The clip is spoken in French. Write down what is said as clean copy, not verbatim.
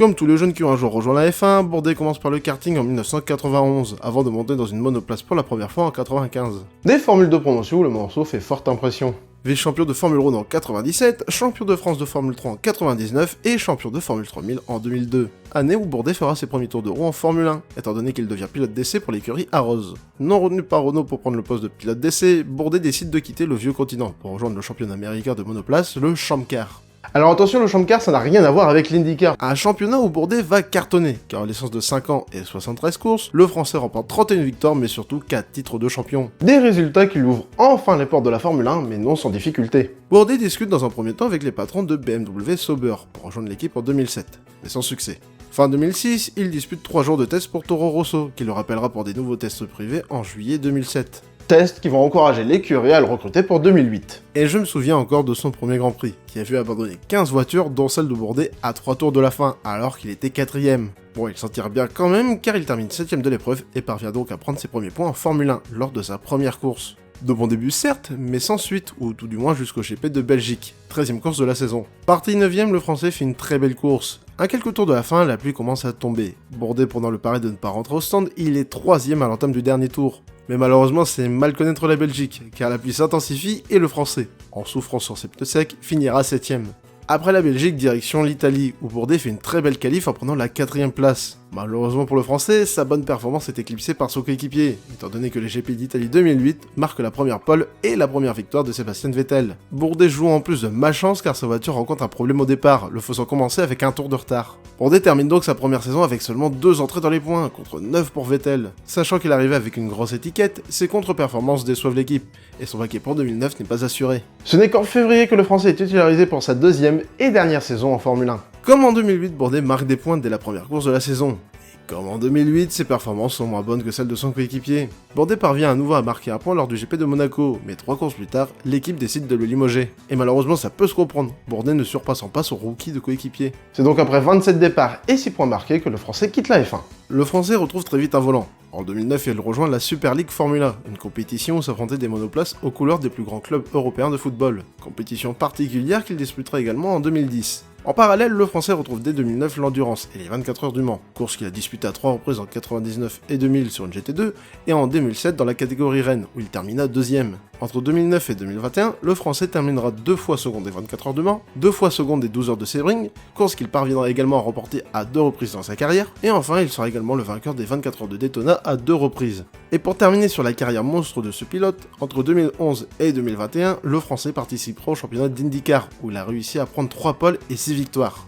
Comme tous les jeunes qui ont un jour rejoint la F1, Bourdais commence par le karting en 1991, avant de monter dans une monoplace pour la première fois en 95. Des Formule 2 prononcées où le morceau fait forte impression. Vice-champion de Formule 1 en 97, champion de France de Formule 3 en 99 et champion de Formule 3000 en 2002. Année où Bourdais fera ses premiers tours de roue en Formule 1, étant donné qu'il devient pilote d'essai pour l'écurie Arrows. Non retenu par Renault pour prendre le poste de pilote d'essai, Bourdais décide de quitter le vieux continent pour rejoindre le championnat américain de monoplace, le Champ Car. Alors attention, le Champ Car ça n'a rien à voir avec l'IndyCar. Un championnat où Bourdais va cartonner, car à l'essence de 5 ans et 73 courses, le français remporte 31 victoires mais surtout 4 titres de champion. Des résultats qui lui ouvrent enfin les portes de la Formule 1 mais non sans difficulté. Bourdais discute dans un premier temps avec les patrons de BMW Sauber pour rejoindre l'équipe en 2007, mais sans succès. Fin 2006, il dispute 3 jours de tests pour Toro Rosso, qui le rappellera pour des nouveaux tests privés en juillet 2007. Tests qui vont encourager l'écurie à le recruter pour 2008. Et je me souviens encore de son premier Grand Prix, qui a vu abandonner 15 voitures, dont celle de Bourdais, à 3 tours de la fin, alors qu'il était 4ème. Bon, il s'en tire bien quand même, car il termine 7ème de l'épreuve et parvient donc à prendre ses premiers points en Formule 1 lors de sa première course. De bons débuts certes, mais sans suite, ou tout du moins jusqu'au GP de Belgique, 13ème course de la saison. Parti 9ème, le français fait une très belle course. À quelques tours de la fin, la pluie commence à tomber. Bourdais pendant le pari de ne pas rentrer au stand, il est 3ème à l'entame du dernier tour. Mais malheureusement, c'est mal connaître la Belgique, car la pluie s'intensifie et le français, en souffrant sur ses pneus secs, finira 7ème. Après la Belgique, direction l'Italie, où Bourdais fait une très belle qualif en prenant la 4ème place. Malheureusement pour le français, sa bonne performance est éclipsée par son coéquipier, étant donné que les GP d'Italie 2008 marquent la première pole et la première victoire de Sébastien Vettel. Bourdais joue en plus de malchance car sa voiture rencontre un problème au départ, le faisant commencer avec un tour de retard. Bourdais termine donc sa première saison avec seulement 2 entrées dans les points, contre 9 pour Vettel. Sachant qu'il arrivait avec une grosse étiquette, ses contre-performances déçoivent l'équipe, et son paquet pour 2009 n'est pas assuré. Ce n'est qu'en février que le français est titularisé pour sa 2ème et dernière saison en Formule 1. Comme en 2008, Bourdais marque des points dès la première course de la saison. Et comme en 2008, ses performances sont moins bonnes que celles de son coéquipier. Bourdais parvient à nouveau à marquer un point lors du GP de Monaco, mais 3 courses plus tard, l'équipe décide de le limoger. Et malheureusement, ça peut se comprendre, Bourdais ne surpassant pas son rookie de coéquipier. C'est donc après 27 départs et 6 points marqués que le français quitte la F1. Le français retrouve très vite un volant. En 2009, il rejoint la Super League Formula, une compétition où s'affrontaient des monoplaces aux couleurs des plus grands clubs européens de football. Compétition particulière qu'il disputera également en 2010. En parallèle, le français retrouve dès 2009 l'endurance et les 24 heures du Mans, course qu'il a disputée à 3 reprises en 99 et 2000 sur une GT2, et en 2007 dans la catégorie Rennes, où il termina 2ème. Entre 2009 et 2021, le français terminera 2 fois second des 24 heures du Mans, 2 fois second des 12 heures de Sebring, course qu'il parviendra également à remporter à 2 reprises dans sa carrière, et enfin il sera également le vainqueur des 24 heures de Daytona à 2 reprises. Et pour terminer sur la carrière monstre de ce pilote, entre 2011 et 2021, le français participera au championnat d'IndyCar, où il a réussi à prendre 3 poles et 6 victoires.